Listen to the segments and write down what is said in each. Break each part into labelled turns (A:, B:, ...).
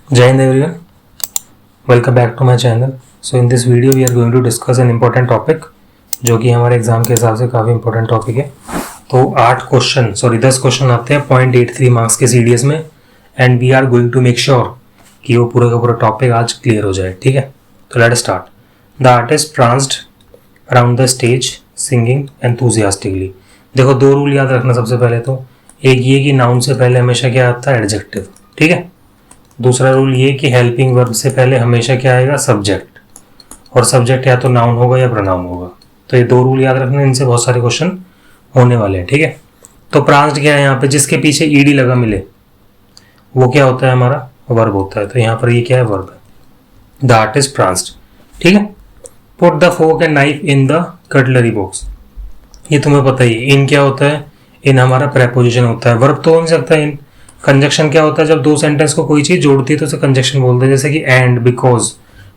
A: Jai Hind everyone, welcome back to my channel. So in this video we are going to discuss an important topic जो कि हमारे exam के हिसाब से काफ़ी इंपॉर्टेंट टॉपिक है. तो 10 क्वेश्चन आते हैं 0.83 मार्क्स के CDS में and we are going to make sure कि वो पूरा का पूरा टॉपिक आज क्लियर हो जाए. ठीक है, तो let start. The artist pranced around the stage singing enthusiastically. देखो दो रूल याद रखना सबसे पहले. तो एक ये कि नाउन से पहले हमेशा क्या आता है, एडजेक्टिव. ठीक है. दूसरा रूल ये कि हेल्पिंग वर्ब से पहले हमेशा क्या आएगा, सब्जेक्ट. और सब्जेक्ट या तो नाउन होगा या प्रोनाउन होगा. तो ये दो रूल याद रखना, इनसे बहुत सारे क्वेश्चन होने वाले हैं. ठीक है. तो प्रांस्ड क्या है यहाँ पे, जिसके पीछे ईडी लगा मिले वो क्या होता है, हमारा वर्ब होता है. तो यहाँ पर ये क्या है, वर्ब है. The artist pranced. ठीक है. Put the fork and knife in the cutlery box. ये तुम्हें पता ही है. इन क्या होता है, इन हमारा प्रेपोजिशन होता है. वर्ब तो हो नहीं सकता इन. कंजक्शन क्या होता है, जब दो सेंटेंस को कोई चीज जोड़ती है तो उसे कंजक्शन बोलते हैं, जैसे कि एंड, बिकॉज.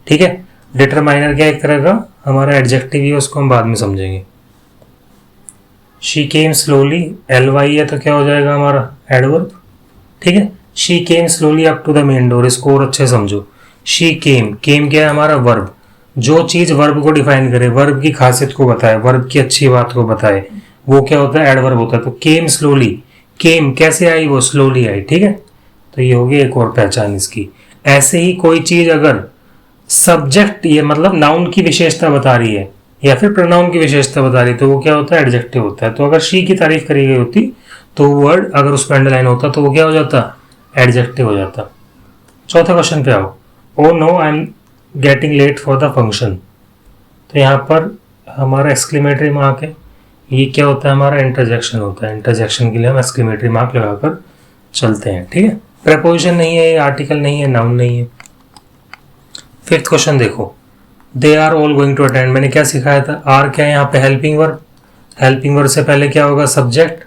A: ठीक है. डिटरमाइनर क्या एक तरह का हमारा एडजेक्टिव है, उसको हम बाद में समझेंगे. शी केम स्लोली, LY है तो क्या हो जाएगा हमारा एडवर्ब. ठीक है. She came slowly up to the main door. इसको और अच्छे समझो. शी केम, केम क्या है हमारा वर्ब. जो चीज वर्ब को डिफाइन करे, वर्ब की खासियत को बताए, वर्ब की अच्छी बात को बताए, वो क्या होता है, एडवर्ब होता है. तो केम स्लोली, केम कैसे आई, वो स्लोली आई. ठीक है. तो ये हो गई एक और पहचान इसकी. ऐसे ही कोई चीज अगर सब्जेक्ट, ये मतलब नाउन की विशेषता बता रही है या फिर प्रोनाउन की विशेषता बता रही है, तो वो क्या होता है, एडजेक्टिव होता है. तो अगर शी की तारीफ करी गई होती तो वर्ड अगर उस पर अंडरलाइन होता तो वो क्या हो जाता, एडजेक्टिव हो जाता. चौथे क्वेश्चन पे आओ. Oh no I am getting late for the function. तो यहाँ पर हमारा एक्सक्लेमेटरी मार्क है. ये क्या होता है, हमारा इंटरजेक्शन होता है. इंटरजेक्शन के लिए हम एक्सक्लेमेटरी मार्क लगाकर चलते हैं. ठीक है. प्रेपोजिशन नहीं है, आर्टिकल नहीं है, नाउन नहीं है. फिफ्थ क्वेश्चन देखो. They are all going to attend. मैंने क्या सिखाया था, आर क्या है यहाँ पे, हेल्पिंग वर्ब. हेल्पिंग वर्ब से पहले क्या होगा, सब्जेक्ट.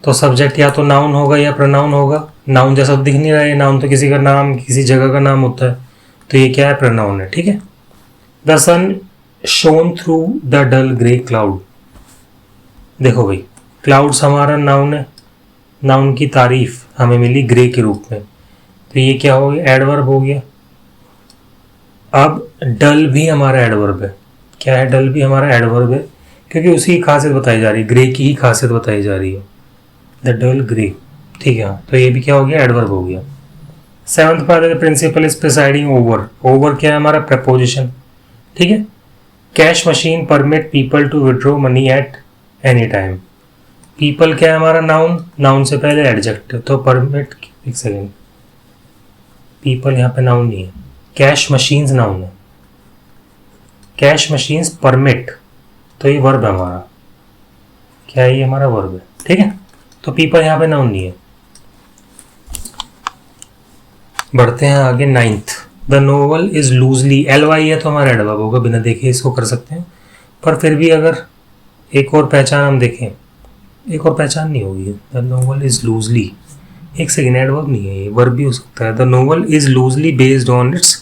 A: तो सब्जेक्ट या तो नाउन होगा या प्रोनाउन होगा. नाउन जैसा दिख नहीं रहा है, नाउन तो किसी का नाम, किसी जगह का नाम होता है. तो ये क्या है, प्रोनाउन है. ठीक है. The sun shone through the dull grey cloud. देखो भाई, क्लाउड्स हमारा नाउन है. नाउन की तारीफ हमें मिली ग्रे के रूप में. तो ये क्या हो गया, एडवर्ब हो गया. अब डल भी हमारा एडवर्ब है. क्या है, डल भी हमारा एडवर्ब है, क्योंकि उसी की खासियत बताई जा रही है, ग्रे की ही खासियत बताई जा रही है, द डल ग्रे. ठीक है. तो ये भी क्या हो गया, एडवर्ब हो गया. सेवंथ पर principal is presiding over. Over क्या है हमारा, प्रपोजिशन. ठीक है. Cash machine permit people to withdraw money at any time. People क्या है हमारा, नाउन. नाउन से पहले एडजेक्टिव. तो परमिट, एक सेकेंड, पीपल यहाँ पे नाउन नहीं है. कैश मशीन्स नाउन है. कैश मशीन्स परमिट, तो ये वर्ब है हमारा. क्या है, ये हमारा वर्ब है. ठीक है. तो पीपल यहाँ पे नाउन नहीं है. बढ़ते हैं आगे. Ninth. The novel is loosely, LY है तो हमारा एडवर्ब होगा, बिना देखे इसको कर सकते हैं. पर फिर भी अगर एक और पहचान हम देखें, एक और पहचान नहीं होगी. द नोवेल इज लूजली, एक सेकेंड, एडवर्ब नहीं है, ये वर्ब भी हो सकता है. The novel is loosely based on it's.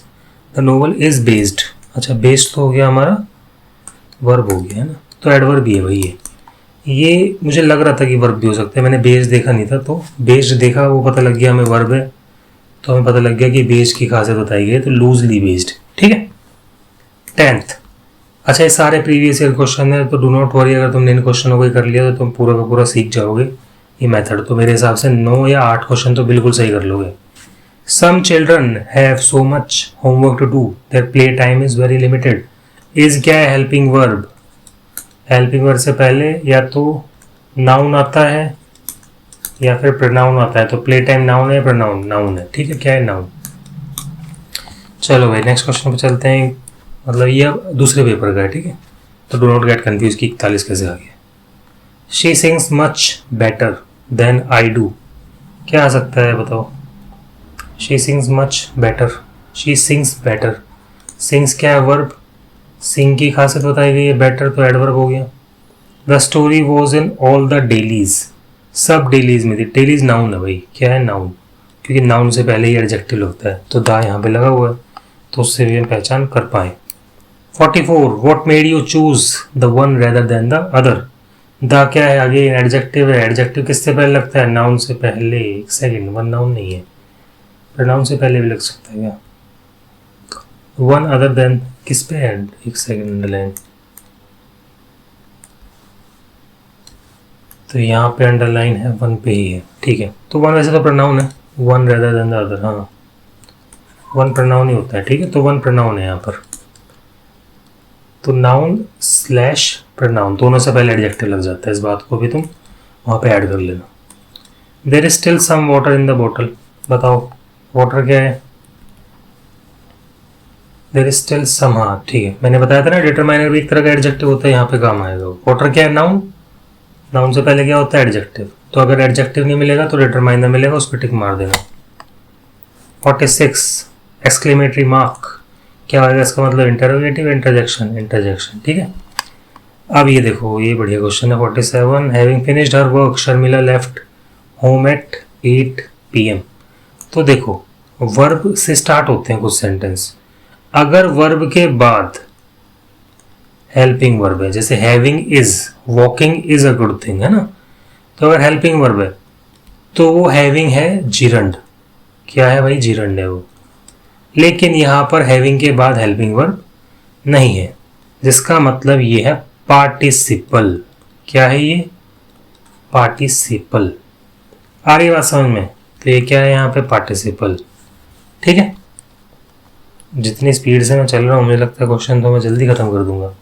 A: The novel is based, अच्छा बेस्ड तो हो गया हमारा, वर्ब हो गया है ना. तो एडवर्ब भी है भाई. ये मुझे लग रहा था कि वर्ब भी हो सकता है, मैंने बेस्ड देखा नहीं था. तो बेस्ड देखा, वो पता लग गया हमें वर्ब है, तो हमें पता लग गया कि बेस्ड की खासियत बताई गई है. तो लूजली बेस्ड. ठीक है. 10th. अच्छा, ये सारे प्रीवियस ईयर क्वेश्चन है, तो डू नॉट वरी, अगर तुमने इन क्वेश्चनों को कर लिया तो तुम पूरा का पूरा सीख जाओगे ये मेथड. तो मेरे हिसाब से 9 या 8 क्वेश्चन तो बिल्कुल सही कर लोगे. Some children have so much homework to do, there play time is very limited. Is क्या है, हेल्पिंग वर्ब. हेल्पिंग वर्ब से पहले या तो नाउन आता है या फिर प्रोनाउन आता है. तो प्ले टाइम नाउन है, प्रोनाउन नाउन है. ठीक है. क्या है, नाउन. चलो भाई नेक्स्ट क्वेश्चन पे चलते हैं. मतलब ये दूसरे पेपर का है. ठीक है. तो डो नॉट गेट कंफ्यूज कि 41 कैसे आ गया. She sings much better than I do. क्या आ सकता है बताओ. She sings much better, she sings better. Sings क्या है, वर्ब. सिंग की खासियत बताई गई है, बेटर तो एडवर्ब हो गया. The story was in all the dailies. सब डेलीज में थी. डेलीज नाउन है भाई. क्या है, नाउन, क्योंकि नाउन से पहले ही एडजेक्टिव लगता है. तो दा यहाँ पे लगा हुआ है, तो उससे भी हम पहचान कर पाए. 44. What made you choose the one rather than the other. The क्या है, आगे एडजेक्टिव है. एडजेक्टिव किससे पहले लगता है, नाउन से पहले. एक सेकेंड, वन नाउन नहीं है. प्रोनाउन से पहले भी लग सकता है क्या? वन अदर देन किस पे है? एक सेकेंड अंडरलाइन, तो यहाँ पे अंडरलाइन है वन पे ही है, ठीक है। तो वन वैसे तो प्रोनाउन है, one rather than the other, हाँ वन प्रोनाउन ही होता है, ठीक है। तो वन प्रोनाउन है यहाँ पर, तो नाउन स्लैश प्रोनाउन दोनों से पहले एडजेक्टिव लग जाता है, इस बात को भी तुम वहाँ पे ऐड कर लेना। There is still some water in the बोतल, बताओ वाटर क्या है? देयर इज स्टिल सम, हाँ ठीक है, मैंने बताया था ना डिटरमाइनर भी एक तरह का एडजेक्टिव होता है, यहाँ पे काम आएगा। वाटर क्या है? नाउन, नाउन से पहले क्या होता है? एडजेक्टिव। तो अगर एडजेक्टिव नहीं मिलेगा तो डिटरमाइनर मिलेगा, उस पर टिक मार देना। 46 एक्सक्लेमेटरी मार्क क्या होगा इसका मतलब? इंटरोगेटिव, इंटरजेक्शन, इंटरजेक्शन, ठीक है। अब ये देखो, ये बढ़िया क्वेश्चन है। 47 having finished her work Sharmila left home at 8 PM। तो देखो वर्ब से स्टार्ट होते हैं कुछ सेंटेंस, अगर वर्ब के बाद हेल्पिंग वर्ब है, जैसे having is, walking is a good thing, है ना, तो अगर हेल्पिंग वर्ब है तो वो हैविंग है जिरंड, क्या है भाई? जिरंड है वो। लेकिन यहां पर हैविंग के बाद हेल्पिंग वर्ब नहीं है, जिसका मतलब ये है पार्टिसिपल। क्या है ये? पार्टिसिपल। आ रही बात समझ में? तो ये क्या है यहाँ पे? पार्टिसिपल, ठीक है। जितनी स्पीड से मैं चल रहा हूँ मुझे लगता है क्वेश्चन तो मैं जल्दी खत्म कर दूंगा।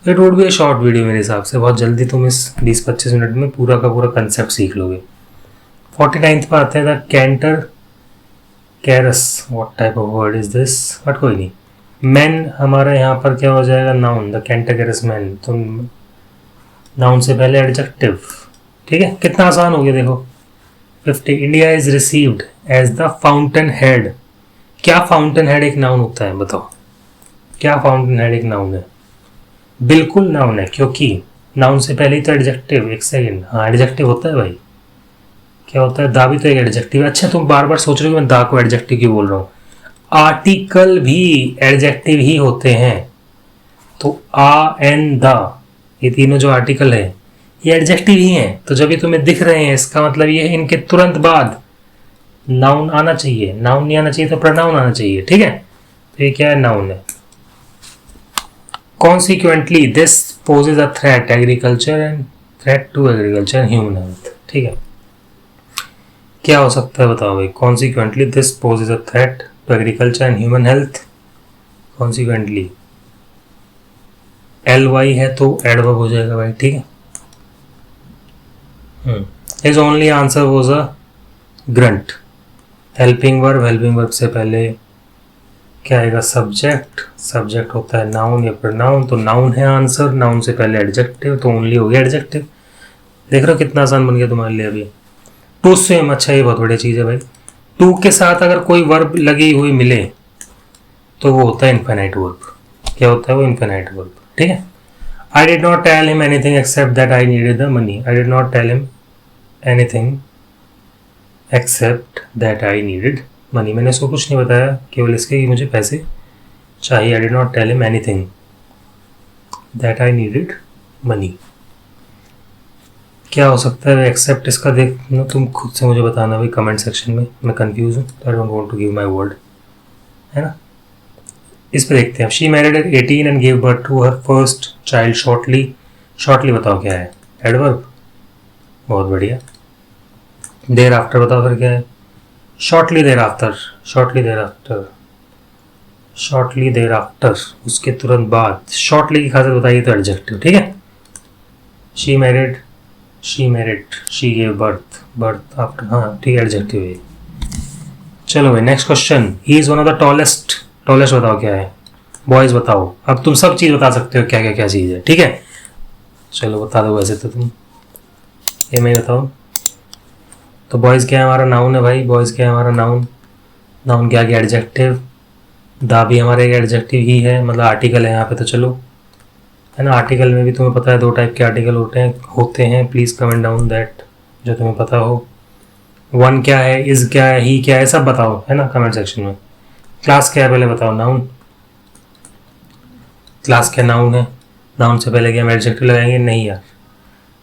A: It would be A short video मेरे हिसाब से, बहुत जल्दी तुम इस 20-25 मिनट में पूरा का पूरा कंसेप्ट सीख लोगे। 49th पर आते हैं the cantankerous, what type of word is this, but कोई नहीं। मैन हमारा यहाँ पर क्या हो जाएगा? Noun, the cantankerous man, तो नाउन से पहले एडजेक्टिव, ठीक है। कितना आसान हो गया देखो। 50 India is received as the fountain head. क्या फाउंटेन हेड एक नाउन होता है? बताओ, क्या फाउंटेन हेड एक नाउन है? बिल्कुल नाउन है, क्योंकि नाउन से पहले ही तो एडजेक्टिव। एक सेकेंड, हाँ एडजेक्टिव होता है भाई। क्या होता है? दा भी तो एक एडजेक्टिव है। अच्छा तुम बार बार सोच रहे हो मैं दा को एडजेक्टिव क्यों बोल रहा हूँ? आर्टिकल भी एडजेक्टिव ही होते हैं। तो आ एन दा, ये तीनों जो आर्टिकल है ये एडजेक्टिव ही हैं। तो जब ये तुम्हें दिख रहे हैं इसका मतलब ये है इनके तुरंत बाद नाउन आना चाहिए। नाउन नहीं आना चाहिए तो प्रोनाउन आना चाहिए, ठीक है। तो ये क्या है? नाउन है। Consequently this poses a threat agriculture and threat to agriculture and human health, ठीक है। क्या हो सकता है बताओ भाई? Consequently this poses a threat to agriculture and human health. Consequently LY है तो एडवर्ब हो जाएगा भाई, ठीक है। His only answer was a grunt. Helping verb से पहले क्या आएगा? सब्जेक्ट, सब्जेक्ट होता है नाउन या प्रोनाउन, तो नाउन है आंसर, नाउन से पहले एडजेक्टिव, तो ओनली हो गया एडजेक्टिव। देख रहे हो कितना आसान बन गया तुम्हारे लिए अभी। टू स्विम, अच्छा ये बहुत बढ़िया चीज़ है भाई। टू के साथ अगर कोई वर्ब लगी हुई मिले तो वो होता है इन्फिनाइट वर्ब। क्या होता है वो? इन्फिनाइट वर्ब, ठीक है। I did not tell him anything except that I needed the money. I did not tell him anything except that I needed money. मैंने उसको कुछ नहीं बताया केवल इसके कि मुझे पैसे चाहिए। I did not tell him anything that I needed money. क्या हो सकता है एक्सेप्ट इसका? देखना तुम खुद से मुझे बताना भाई कमेंट सेक्शन में, मैं कंफ्यूज हूँ। I don't want to give my word, है ना। इस पे देखते हैं। She married at 18 and give birth to her first child shortly. Shortly बताओ क्या है? एडवर्ब, बहुत बढ़िया। देर आफ्टर बताओ फिर क्या है? Shortly there after, shortly there after, shortly there after, उसके तुरंत बाद। शॉर्टली की खासियत बताइए तो एडजेक्टिव, ठीक है। She married, she married, she give birth, birth after, हाँ ठीक है एडजेक्टिव है। चलो भाई next question. He is one of the tallest, tallest बताओ क्या है? बॉयज बताओ। अब तुम सब चीज़ बता सकते हो क्या क्या क्या चीज़ है, ठीक है। चलो बता दो वैसे तो तुम, ये मैं बताओ। तो बॉयज़ क्या है? हमारा नाउन है भाई। बॉयज़ क्या है? हमारा नाउन। नाउन क्या गया? एडजेक्टिव। दा भी हमारे एक एडजेक्टिव ही है, मतलब आर्टिकल है यहाँ पे, तो चलो, है ना। आर्टिकल में भी तुम्हें पता है दो टाइप के आर्टिकल होते हैं। प्लीज़ कमेंट डाउन दैट जो तुम्हें पता हो। वन क्या है? इज़ क्या है? ही क्या है? सब बताओ, है ना, कमेंट सेक्शन में। क्लास क्या है पहले बताओ? नाउन। क्लास क्या नाउन है? नाउन से पहले क्या हम एडजेक्टिव लगाएंगे? नहीं यार,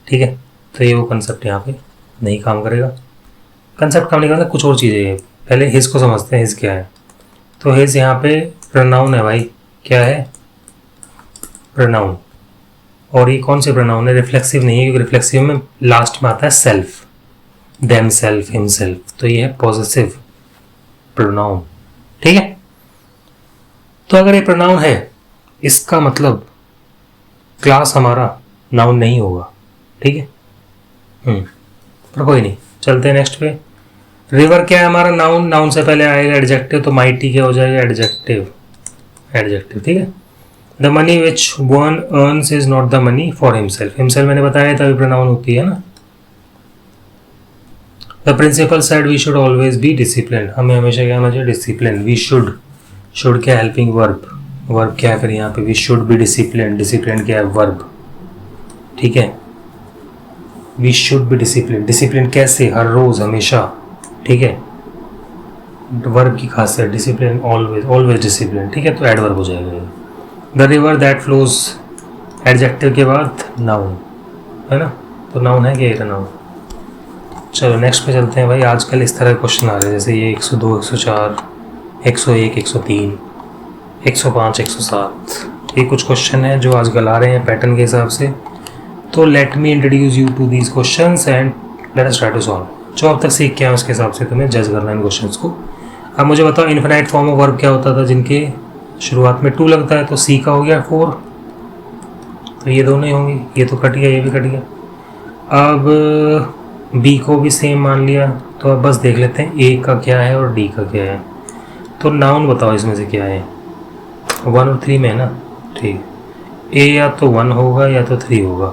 A: ठीक है। तो ये वो कंसेप्ट यहाँ पे नहीं काम करेगा। कंसेप्ट काम नहीं करता, कुछ और चीज़ें पहले हिज को समझते हैं, हिज क्या है। तो हिज यहाँ पे प्रोनाउन है भाई, क्या है, प्रोनाउन। और ये कौन से प्रोनाउन है, रिफ्लेक्सिव नहीं है, क्योंकि रिफ्लेक्सिव में लास्ट में आता है सेल्फ, देम सेल्फ, हिमसेल्फ, तो ये है पॉजेसिव प्रोनाउन, ठीक है। तो अगर ये प्रोनाउन है, इसका मतलब क्लास हमारा नाउन नहीं होगा, ठीक है। पर कोई नहीं, चलते हैं नेक्स्ट पे। रिवर क्या है हमारा, नाउन, नाउन से पहले आएगा एडजेक्टिव, तो माइटी क्या हो जाएगा, एडजेक्टिव, एडजेक्टिव, ठीक है। The money which one earns is not the money for himself, himself मैंने बताया तभी प्रोनाउन होती है ना। The principal said we should always be discipline, हमें हमेशा क्या होना चाहिए, डिसिप्लिन। वी शुड, शुड क्या, हेल्पिंग वर्ब, वर्ब क्या है फिर यहाँ पे, we should be discipline, discipline क्या है, वर्ब, ठीक है। We should be discipline, discipline कैसे, हर रोज, हमेशा, ठीक है। वर्ब की खासियत डिसिप्लिन, ऑलवेज, ऑलवेज डिसिप्लिन, ठीक है, तो एडवर्ब हो जाएगा ये। The river that flows, adjective के बाद नाउन, है ना, तो नाउन है क्या, ये नाउन। चलो नेक्स्ट पे चलते हैं भाई। आजकल इस तरह के क्वेश्चन आ रहे हैं, जैसे ये 102, 104, 101, 103, 105, 107, ये कुछ क्वेश्चन है जो आजकल आ रहे हैं पैटर्न के हिसाब से। तो let me introduce you to these questions and let us try to solve. जो अब तक सीख के आए उसके हिसाब से तुम्हें जज करना है इन क्वेश्चंस को। अब मुझे बताओ इन्फिनाइट फॉर्म ऑफ वर्ब क्या होता था जिनके शुरुआत में टू लगता है, तो सी का हो गया 4, तो ये दोनों ही होंगे, ये तो कट गया, ये भी कट गया। अब बी को भी सेम मान लिया, तो अब बस देख लेते हैं ए का क्या है और डी का क्या है। तो नाउन बताओ इसमें से क्या है, 1 और 3 में है ना, ठीक। ए या तो 1 होगा या तो 3 होगा,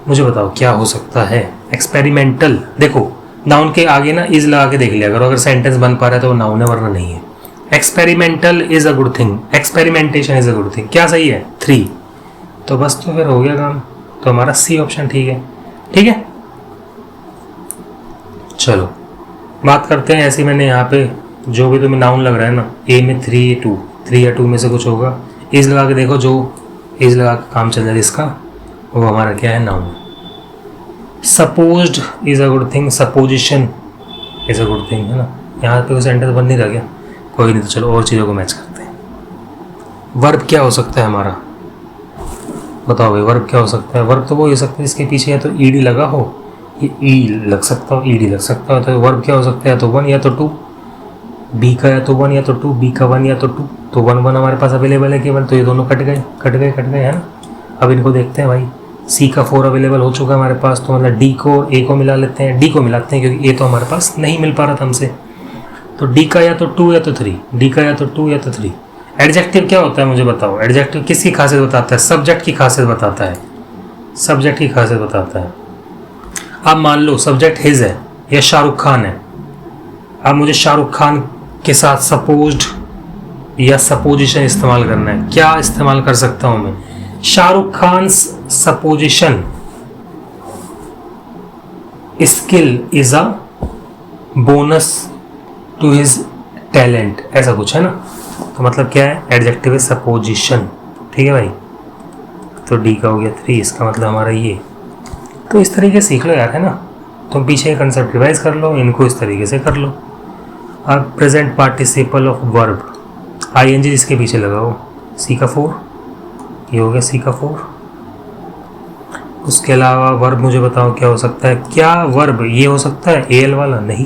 A: मुझे बताओ क्या हो सकता है। एक्सपेरिमेंटल, देखो नाउन के आगे ना इज लगा के देख लिया करो, अगर सेंटेंस बन पा रहा है तो वो नाउन है वरना नहीं है। Experimental is a good thing, experimentation is a good thing, क्या सही है, 3, तो बस तो फिर हो गया काम, तो हमारा सी ऑप्शन ठीक है, ठीक है। चलो बात करते हैं, ऐसे मैंने यहाँ पे जो भी तुम्हें नाउन लग रहा है ना, ए में 3 या 2 में से कुछ होगा, इज लगा के देखो, जो इज लगा के काम चल जाए इसका, वो हमारा क्या है, noun. Supposed is a good thing, supposition is a good thing, है ना। यहाँ पे कोई सेंटेंस बन नहीं रहा क्या, कोई नहीं, तो चलो और चीज़ों को मैच करते हैं। वर्ब क्या हो सकता है हमारा, बताओ भाई, वर्ब क्या हो सकता है। वर्ब तो वो हो सकता है इसके पीछे या तो ईडी लगा हो, ये ई लग सकता हो, ईडी लग सकता हो, तो वर्ब क्या हो सकता है, या तो 1 या तो 2, बी का या तो 1 या तो 2, बी का 1 या तो 2, तो 1 1 हमारे पास अवेलेबल है केवल, तो ये दोनों कट गए, है ना। अब इनको देखते हैं भाई, सी का 4 अवेलेबल हो चुका है हमारे पास, तो मतलब डी को ए को मिला लेते हैं, डी को मिलाते हैं क्योंकि ए तो हमारे पास नहीं मिल पा रहा था हमसे, तो डी का या तो 2 या तो 3, डी का या तो 2 या तो 3। एडजेक्टिव क्या होता है मुझे बताओ, एडजेक्टिव किसकी खासियत बताता है, सब्जेक्ट की खासियत बताता है, सब्जेक्ट की खासियत बताता है। अब मान लो सब्जेक्ट हिज है या शाहरुख खान है, अब मुझे शाहरुख खान के साथ सपोज्ड या सपोजिशन इस्तेमाल करना है, क्या इस्तेमाल कर सकता हूं मैं, Shahrukh Khan supposition skill is a bonus to his talent, ऐसा कुछ है ना। तो मतलब क्या है, एडजेक्टिव है सपोजिशन, ठीक है भाई। तो डी का हो गया 3, इसका मतलब हमारा ये। तो इस तरीके से सीख लो यार, है ना। तुम पीछे कंसेप्ट रिवाइज कर लो, इनको इस तरीके से कर लो। अब present participle of verb, ING इसके पीछे लगाओ, सी का 4, ये हो गया सी का 4। उसके अलावा वर्ब मुझे बताओ क्या हो सकता है, क्या वर्ब ये हो सकता है एल वाला, नहीं।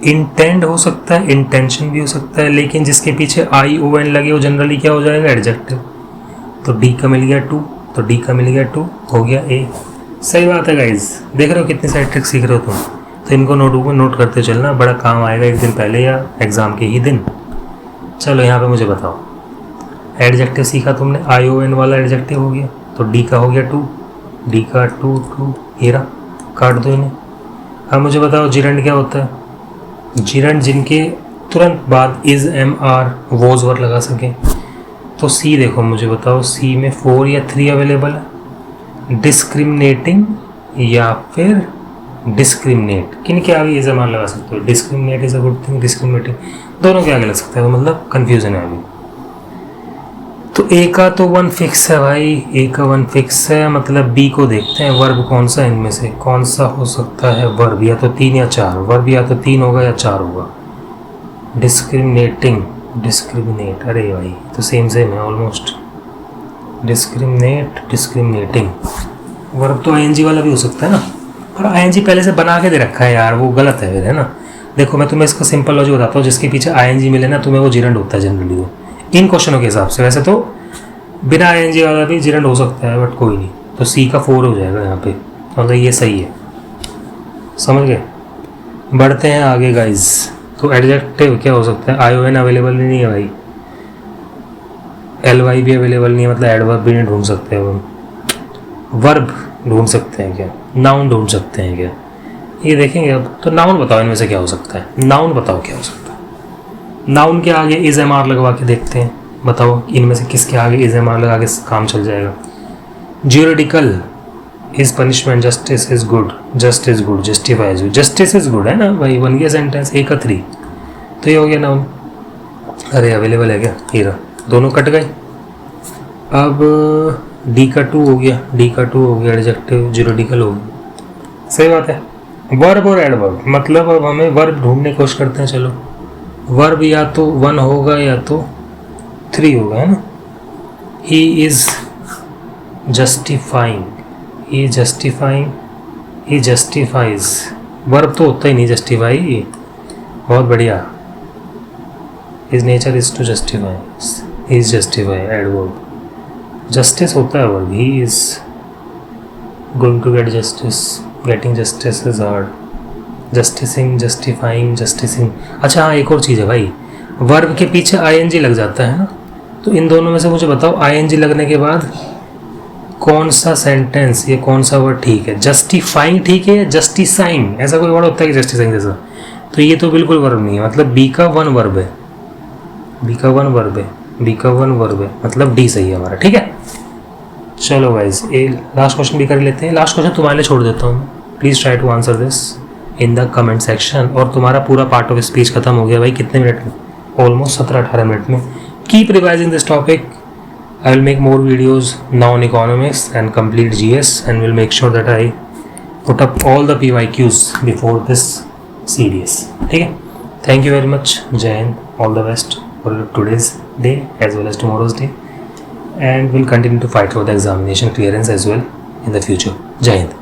A: इंटेंड हो सकता है, इंटेंशन भी हो सकता है, लेकिन जिसके पीछे आई ओ एन लगे वो जनरली क्या हो जाएगा, एडजेक्टिव। तो डी का मिल गया 2, तो डी का मिल गया 2, हो गया ए। सही बात है गाइज, देख रहे हो कितनी सारी ट्रिक्स सीख रहे हो तुम, तो इनको नोट करते चलना, बड़ा काम आएगा एक दिन पहले या एग्जाम के ही दिन। चलो यहाँ पे मुझे बताओ, एडजेक्टिव सीखा तुमने, आई ओ एन वाला एडजेक्टिव हो गया, तो डी का हो गया 2, डी का 2 हीरा, काट दो इन्हें। अब मुझे बताओ जिरंड क्या होता है, जिरंड जिनके तुरंत बाद is am are was were लगा सके। तो सी देखो मुझे बताओ, सी में 4 या 3 अवेलेबल है, डिस्क्रिमिनेटिंग या फिर डिस्क्रिमिनेट, किन के आगे इज एम आर लगा सकते हो, discriminate is a good thing, discriminating दोनों के आगे लग सकता है, तो मतलब कन्फ्यूजन है अभी। तो ए का तो वन फिक्स है भाई, ए का वन फिक्स है, मतलब बी को देखते हैं वर्ब कौन सा इनमें से, कौन सा हो सकता है वर्ब, या तो 3 या 4, वर्ब या तो 3 होगा या 4 होगा। डिस्क्रिमिनेटिंग, डिस्क्रिमिनेट, अरे भाई तो सेम सेम है ऑलमोस्ट। डिस्क्रिमिनेट, डिस्क्रिमिनेटिंग, वर्ब तो आईएनजी वाला भी हो सकता है ना, और आईएनजी पहले से बना के दे रखा है यार, वो गलत है फिर, है ना। देखो मैं तुम्हें इसका सिंपल लॉजिक बताता हूँ, जिसके पीछे आईएनजी मिले ना तुम्हें वो जिरंड होता है जनरली, वो इन क्वेश्चनों के हिसाब से। वैसे तो बिना आईएनजी वाला भी जिरंड हो सकता है, बट कोई नहीं, तो सी का 4 हो जाएगा यहाँ पे, मतलब ये सही है, समझ गए। बढ़ते हैं आगे गाइज। तो एडजेक्टिव क्या हो सकता है, आईओएन अवेलेबल नहीं है भाई, एलवाई भी अवेलेबल नहीं है, मतलब एडवर्ब भी नहीं ढूंढ सकते हम। वर्ब ढूंढ सकते हैं क्या, नाउन ढूंढ सकते हैं क्या, ये देखेंगे अब। तो नाउन बताओ इनमें से क्या हो सकता है, नाउन बताओ क्या हो सकता है। नाउन के आगे इज एम आर लगवा के देखते हैं, बताओ इनमें से किसके आगे इज एम आर लगा के काम चल जाएगा। Juridical, is punishment, justice is good, just is good, justifies, justice is good, है ना भाई, बन गया सेंटेंस, ए का 3, तो ये हो गया नाउन। अरे अवेलेबल है क्या, ये रहा, दोनों कट गए। अब डी का 2 हो गया, डी का 2 हो गया, एडजेक्टिव ज्यूरिडिकल हो गया, सही बात है। वर्ब और एडवर्ब, मतलब अब हमें वर्ब ढूंढने की कोशिश करते हैं। चलो वर्ब या तो 1 होगा या तो 3 होगा, है ना। He is justifying, he justifying, he justifies, verb तो होता ही नहीं जस्टिफाई, बहुत बढ़िया। His nature is to justify, he is justify, adverb. Justice होता है verb, he is going to get justice, getting justice is hard, justicing, justifying, justicing. अच्छा हाँ, एक और चीज़ है भाई, वर्ब के पीछे आईएनजी लग जाता है ना, तो इन दोनों में से मुझे बताओ आईएनजी लगने के बाद कौन सा सेंटेंस, ये कौन सा वर्ड ठीक है। जस्टिफाइंग ठीक है, जस्टिसाइंग, ऐसा कोई वर्ड होता है कि जस्टिसाइंग जैसा, तो ये तो बिल्कुल वर्ब नहीं है, मतलब बी का 1 वर्ब है, बी का 1 वर्ब है, बी का 1 वर्ब है, मतलब डी सही है हमारा, ठीक है। चलो गाइज ये लास्ट क्वेश्चन भी कर लेते हैं, लास्ट क्वेश्चन तुम्हारे लिए छोड़ देता हूँ, please try to answer this in the comment section. और तुम्हारा पूरा पार्ट ऑफ स्पीच खत्म हो गया भाई, कितने मिनट में, ऑलमोस्ट 17-18 मिनट में। Keep revising this topic, I will make more videos now on economics and complete GS, and will make sure that I put up all the PYQs before this series. ठीक है, thank you very much, जय Hind, all the best for today's day as well as tomorrow's day, and we'll continue to fight for the examination clearance as well in the future. जय हिंद।